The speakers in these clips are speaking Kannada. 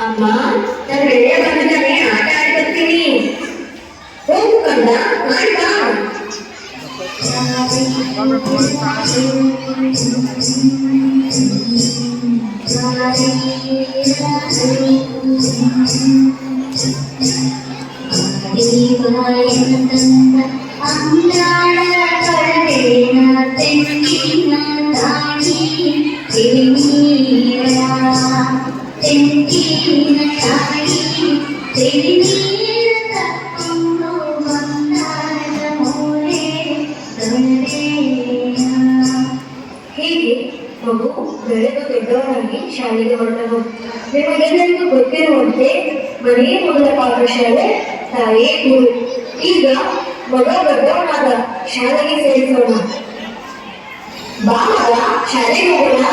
ಅಮ್ಮ, ನಾನು ಗೆಳೆಯ ಬಂದಿದ್ದಾನೆ, ಆಟ ಆಡ್ಕೊತೀನಿ. ಹೋಗು ಕಂದ, ಆಡಿ ಬಾ. ಹೀಗೆ ಮಗು ಬೆಳೆದು ದೊಡ್ಡವರಾಗಿ ಶಾಲೆಗೆ ಹೊರಟರು. ನಿಮಗೆಲ್ಲರಿಗೂ ಗೊತ್ತಿರುವಂತೆ ಮನೆಯೇ ಮೊದಲ ಪಾಠಶಾಲೆ, ತಾಯಿಯೇ ಗುರು. ಈಗ ಮಗ ದೊಡ್ಡವನಾದ, ಶಾಲೆಗೆ ಸೇರಿಸೋಣ. ಬಾ ಮಗ, ಶಾಲೆಗೆ ಹೋಗೋಣ.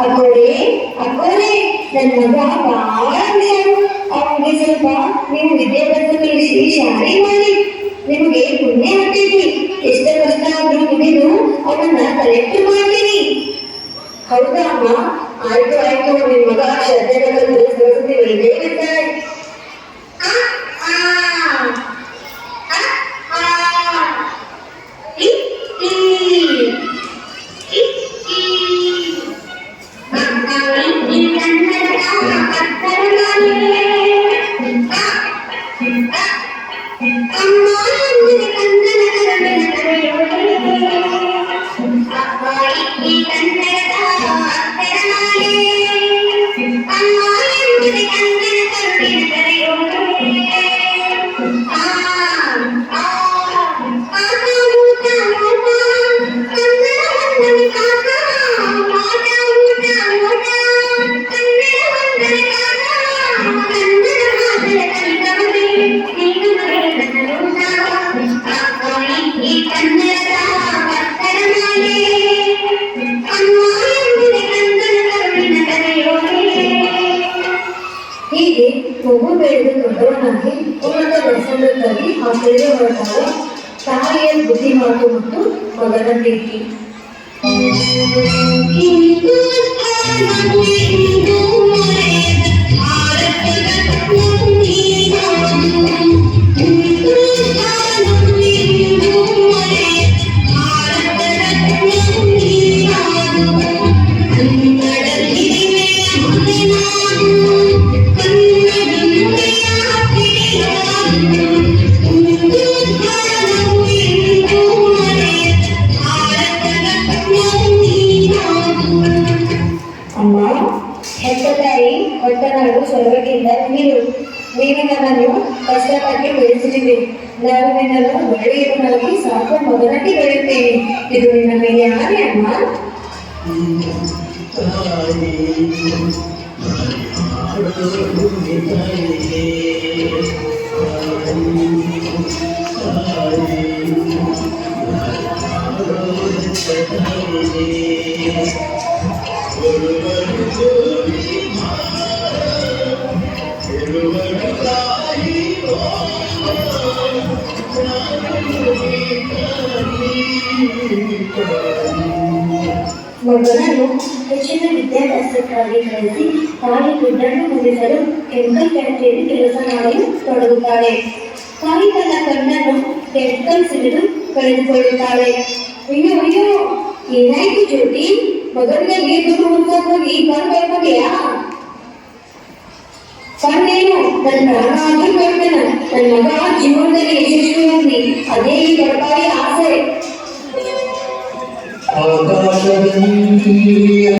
ಅಕ್ಕೋಡಿ ಅಕ್ಕೋಡಿ, ನನ್ನ ಮಗ ಬಹಳ ಹುಷಾರು. ಅವನಿಗೆ ಸ್ವಲ್ಪ ನೀವು ವಿದ್ಯಾಭ್ಯಾಸ ಕಲಿಸಿ ಶಾಲೆ ಮಾಡಿ. ನಿಮಗೆ ಪುಣ್ಯ ಹಾಕ್ತೀವಿ. ಎಷ್ಟೇ ಕಷ್ಟ ಆದ್ರೂ ಮುಗಿದು ಅವನ್ನ ಕಲೆಕ್ಟ್ ಮಾಡ್ತೀನಿ. ಹೌದಾ ಅಮ್ಮ? ಆಯ್ತು ಆಯ್ತು, ನಿನ್ ಮಗ ಶ್ರದ್ಧೆಗಳ ಸರಸ್ವತಿ ಒಳ್ಳೆ ಇರ್ತಾರೆ. ಹೀಗೆ ಮಗು ಬೆಳೆದು ದೊಡ್ಡವನಾಗಿ ಉನ್ನತ ವ್ಯಸನಕ್ಕಾಗಿ ಹಾಸ್ಟೆಲ್ಗೆ ಹೊರಟಾಗ ತಾಯಿಯ ತಾಯಿಯ ಬುದ್ಧಿ ಮಾತು ಮತ್ತು ಮಗನ ಪ್ರೀತಿ. ಅಮ್ಮ, ಹೆತ್ತ ತಾಯಿ ಹೊತ್ತನಾಡು ಸ್ವರ್ಗಕ್ಕಿಂತ ನೀನು ನನ್ನನ್ನು ಕಷ್ಟಪಟ್ಟು ಬೆಳೆಸಿರುವೆ. ನಾನು ನಿನ್ನನ್ನು ಒಳ್ಳೆಯದನ್ನಾಗಿ ಸಾಕು ಮಗನಾಗಿ ಬೆಳೆಯುತ್ತೇನೆ. ಇದು ನಿನ್ನ ಮೇಲೆ ಆನೆ ಅಮ್ಮ. ಮಗನನ್ನು ಹೆಚ್ಚಿನ ವಿದ್ಯಾಭ್ಯಾಸಕ್ಕಾಗಿ ಕಳಿಸಿ ತಾಯಿ ದುಡ್ಡನ್ನು ಮುಗಿಸಲು ಕೆಮಿಕಲ್ ಫ್ಯಾಕ್ಟರಿಯಲ್ಲಿ ಕೆಲಸ ಮಾಡಲು ತೊಡಗುತ್ತಾಳೆ. ತಾಯಿ ತನ್ನ ಕಣ್ಣನ್ನು ಕೆಮಿಕಲ್ ಸಿಡಿದು ಕಳೆದುಕೊಳ್ಳುತ್ತಾಳೆ. ಅಯ್ಯೋ ಅಯ್ಯೋ, ಏನಾಯ್ತು ಜ್ಯೋತಿ? ಮಗನಿಗೆ ದುಡ್ಡು ಹುಡ್ಕೊಂಡು ಹೋಗಿ ಕಣ್ಣು ಕಳ್ಕೊಂಡೆಯಾ? ಕಣ್ಣೇನು ನನ್ನ ಪ್ರಾಣ ಆದ್ರೂ ಕೊಡ್ತೇನೆ. ನನ್ನ ಮಗ ಜೀವನದಲ್ಲಿ ಯಶಸ್ವಿಯಾಗಿ, ಅದೇ ಈ ಬಡಪಾಯಿ ಆಸೆ.